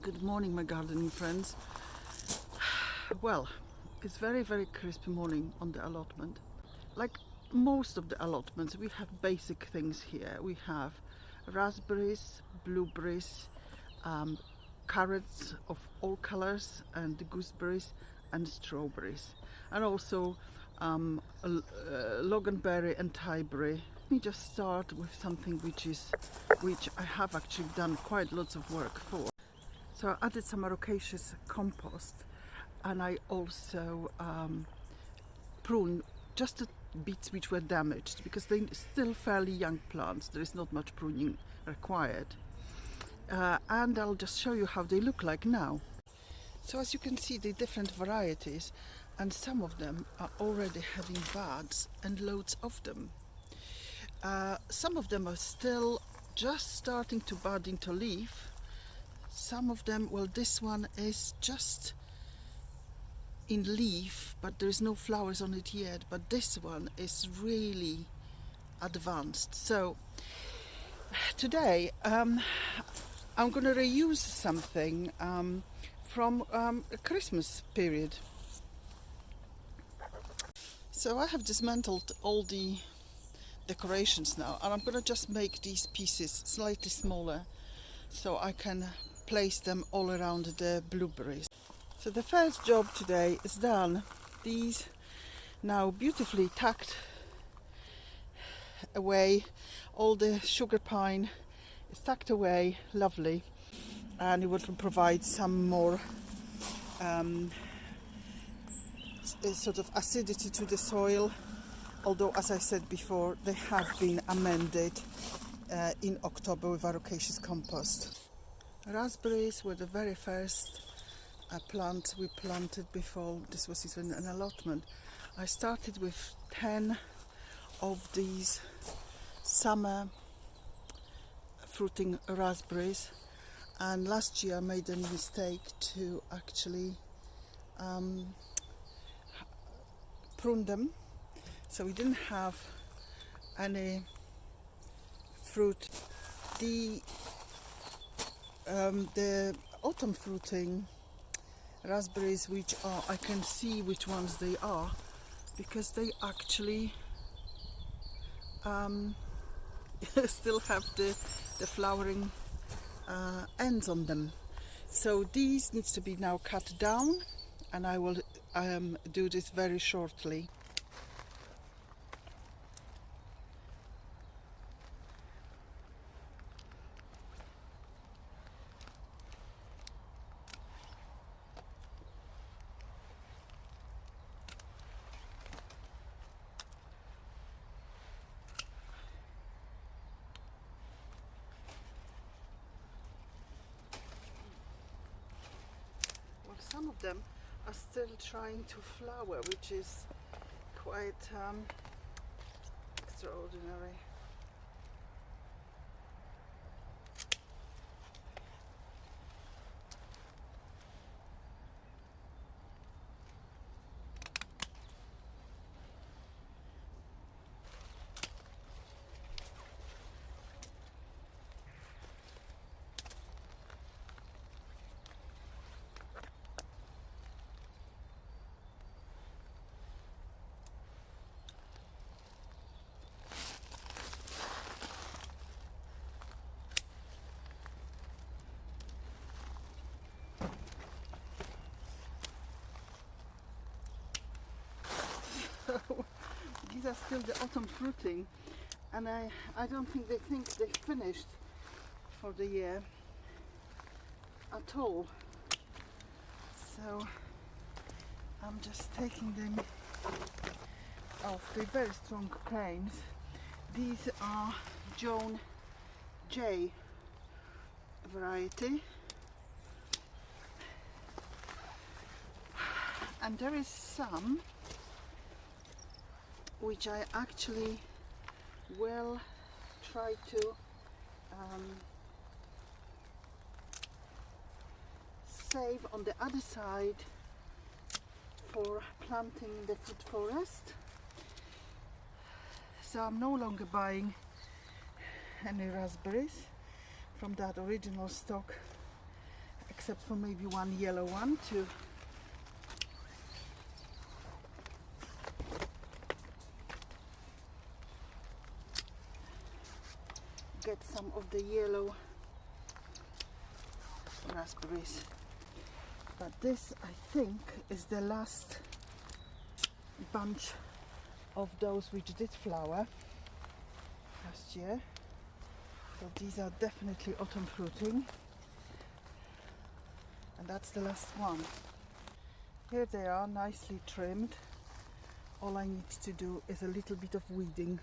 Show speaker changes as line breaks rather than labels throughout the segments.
Good morning, my gardening friends. Well, it's very crisp morning on the allotment. Like most of the allotments, we have basic things here. We have raspberries, blueberries, carrots of all colors, and gooseberries and strawberries, and also loganberry and tayberry. Let me just start with something which I have actually done quite lots of work for. So I added some ericaceous compost, and I also pruned just the bits which were damaged, because they're still fairly young plants. There is not much pruning required. And I'll just show you how they look like now. So as you can see, they're different varieties, and some of them are already having buds and loads of them. Some of them are still just starting to bud into leaf. Some of them, well, this one is just in leaf, but there is no flowers on it yet. But this one is really advanced. So today I'm going to reuse something from a Christmas period. So I have dismantled all the decorations now, and I'm going to just make these pieces slightly smaller so I can place them all around the blueberries. So the first job today is done. These now beautifully tucked away. All the sugar pine is tucked away, lovely, and it will provide some more sort of acidity to the soil, although, as I said before, they have been amended in October with ericaceous compost. Raspberries were the very first plant we planted before this was even an allotment. I started with 10 of these summer fruiting raspberries, and last year I made a mistake to actually prune them, so we didn't have any fruit. The autumn fruiting raspberries, which are, I can see which ones they are, because they actually still have the flowering ends on them. So these needs to be now cut down, and I will do this very shortly. Some of them are still trying to flower, which is quite extraordinary. These are still the autumn fruiting, and I don't think they finished for the year at all. So I'm just taking them off. They're very strong canes. These are Joan J variety, and there is some which I actually will try to save on the other side for planting the fruit forest. So I'm no longer buying any raspberries from that original stock except for maybe one yellow one to get some of the yellow raspberries. But this, I think, is the last bunch of those which did flower last year. So these are definitely autumn fruiting. And that's the last one. Here they are, nicely trimmed. All I need to do is a little bit of weeding.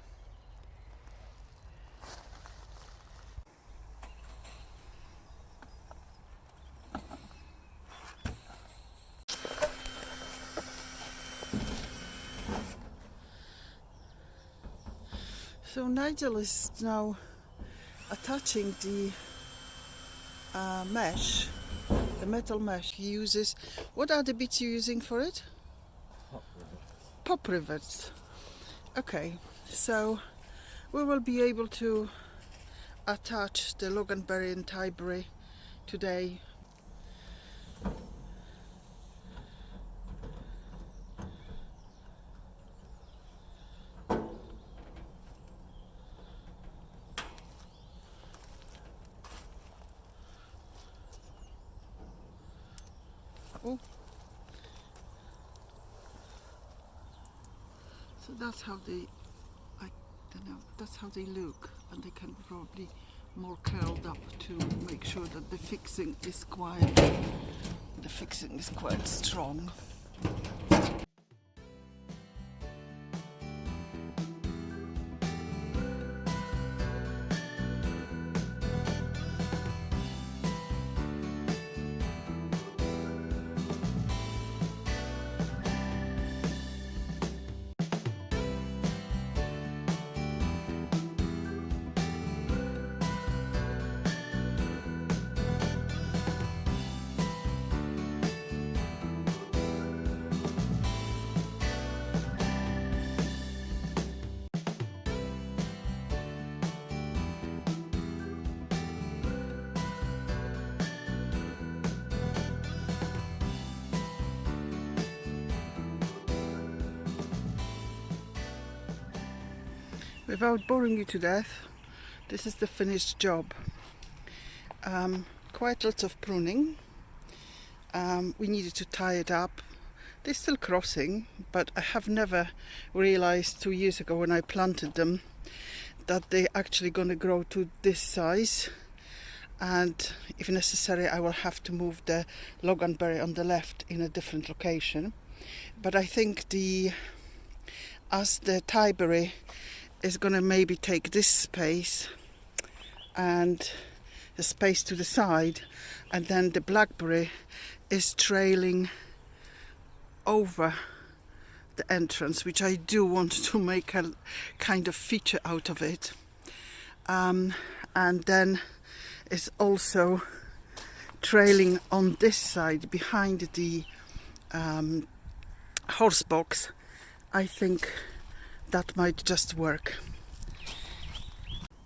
So Nigel is now attaching the mesh, the metal mesh he uses. What are the bits you're using for it? Pop rivets. Okay, so we will be able to attach the loganberry and tayberry today. Oh. So that's how they, I don't know, that's how they look, and they can probably more curled up to make sure that the fixing is quite strong. Without boring you to death, this is the finished job. Quite lots of pruning. We needed to tie it up. They're still crossing, but I have never realized 2 years ago when I planted them that they're actually going to grow to this size, and if necessary I will have to move the loganberry on the left in a different location. But I think as the tayberry is going to maybe take this space and the space to the side, and then the blackberry is trailing over the entrance, which I do want to make a kind of feature out of it, and then is also trailing on this side behind the horse box. I think that might just work.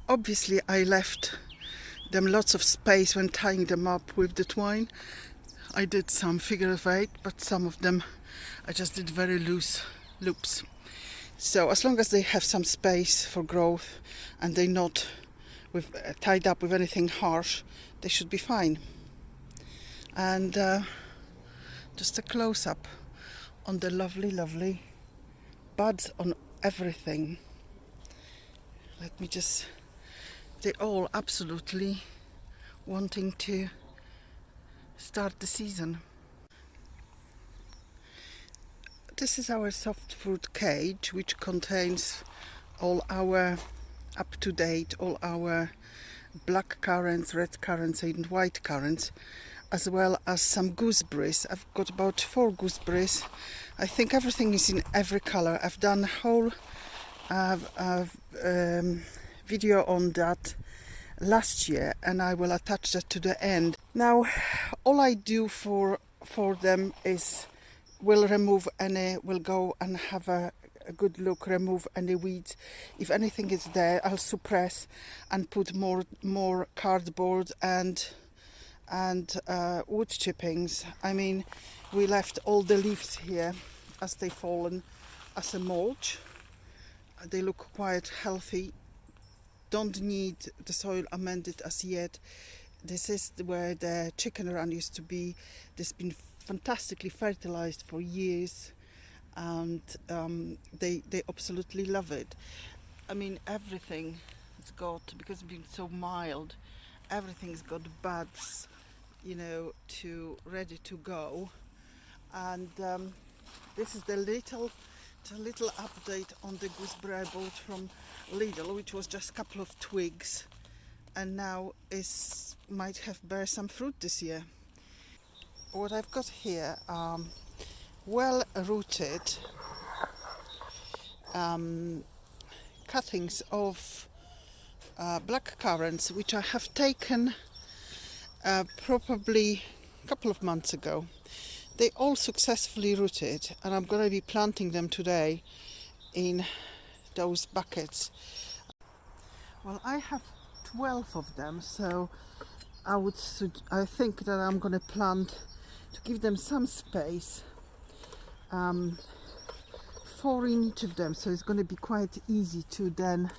Obviously I left them lots of space when tying them up with the twine. I did some figure of 8, but some of them I just did very loose loops. So as long as they have some space for growth and they're not tied up with anything harsh, they should be fine. And just a close-up on the lovely buds on everything. Let me just, they're all absolutely wanting to start the season. This is our soft fruit cage, which contains all our up-to-date, all our black currants, red currants and white currants, as well as some gooseberries. I've got about 4 gooseberries. I think everything is in every color. I've done a whole video on that last year, and I will attach that to the end. Now, all I do for them is will go and have a good look, remove any weeds. If anything is there, I'll suppress and put more cardboard and and wood chippings. I mean, we left all the leaves here as they fallen as a mulch. They look quite healthy. Don't need the soil amended as yet. This is where the chicken run used to be. This has been fantastically fertilized for years, and they absolutely love it. I mean, everything has got, because it's been so mild, everything's got buds, you know, ready to go. And this is the little update on the gooseberry I bought from Lidl, which was just a couple of twigs, and now might have bear some fruit this year. What I've got here are well rooted cuttings of black currants, which I have taken probably a couple of months ago. They all successfully rooted, and I'm going to be planting them today in those buckets. Well, I have 12 of them, so I think that I'm going to plant, to give them some space, 4 in each of them, so it's going to be quite easy to then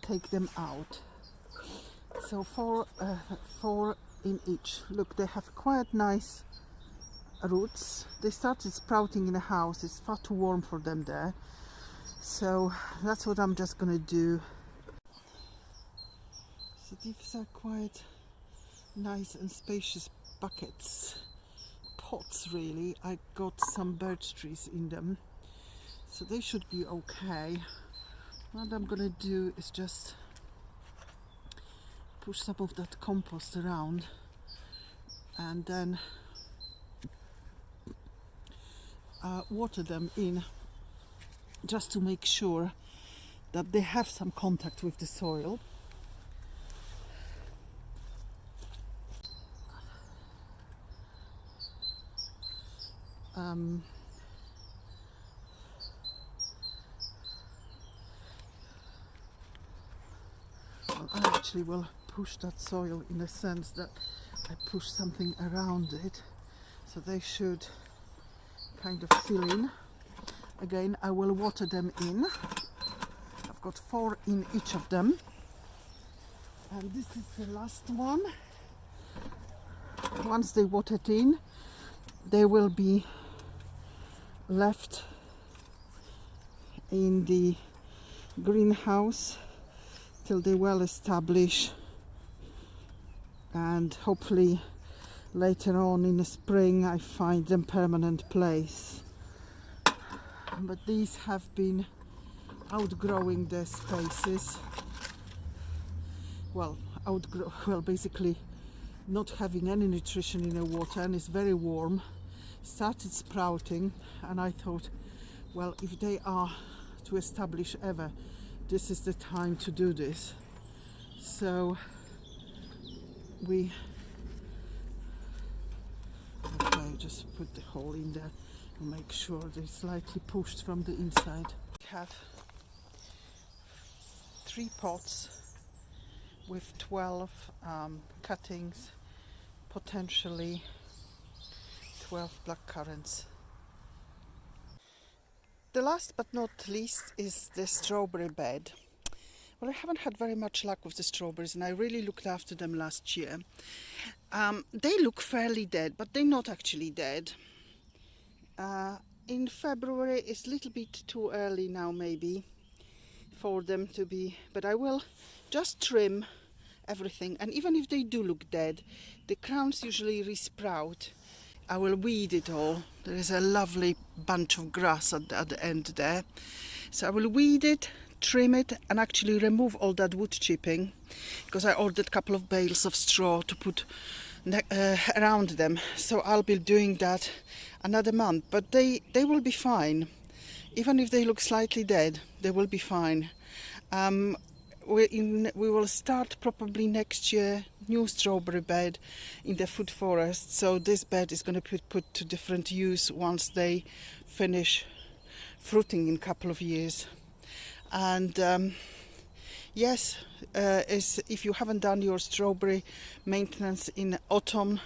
take them out. So 4 in each. Look, they have quite nice roots. They started sprouting in the house. It's far too warm for them there, so that's what I'm just going to do. So these are quite nice and spacious buckets, pots really. I got some birch trees in them, so they should be okay. What I'm gonna do is just push some of that compost around, and then water them in, just to make sure that they have some contact with the soil. Well, I actually will push that soil in the sense that I push something around it, so they should kind of fill in. Again, I will water them in. I've got 4 in each of them, and this is the last one. Once they watered in, they will be left in the greenhouse till they well establish, and hopefully later on in the spring I find them permanent place. But these have been outgrowing their spaces. Well, basically not having any nutrition in the water, and it's very warm. Started sprouting, and I thought, well, if they are to establish ever, this is the time to do this. So just put the hole in there and make sure they're slightly pushed from the inside. We have 3 pots with 12 cuttings, potentially 12 black currants. The last but not least is the strawberry bed. Well, I haven't had very much luck with the strawberries, and I really looked after them last year. They look fairly dead, but they're not actually dead. In February, it's a little bit too early now maybe for them to be, but I will just trim everything, and even if they do look dead, the crowns usually resprout. I will weed it all. There is a lovely bunch of grass at the end there, so I will weed it, trim it, and actually remove all that wood chipping, because I ordered a couple of bales of straw to put around them, so I'll be doing that another month. But they will be fine. Even if they look slightly dead, they will be fine. We will start probably next year new strawberry bed in the food forest, so this bed is going to be put to different use once they finish fruiting in a couple of years. And Yes, if you haven't done your strawberry maintenance in autumn,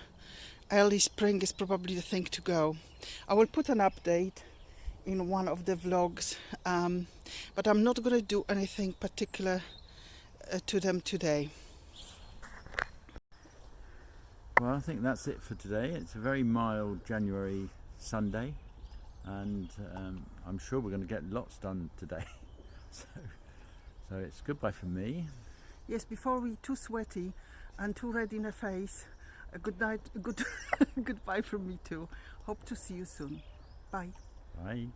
early spring is probably the thing to go. I will put an update in one of the vlogs, but I'm not going to do anything particular to them today.
Well, I think that's it for today. It's a very mild January Sunday, and I'm sure we're going to get lots done today. So it's goodbye from me.
Yes, before we're too sweaty and too red in the face, a good night, goodbye from me too. Hope to see you soon. Bye.
Bye.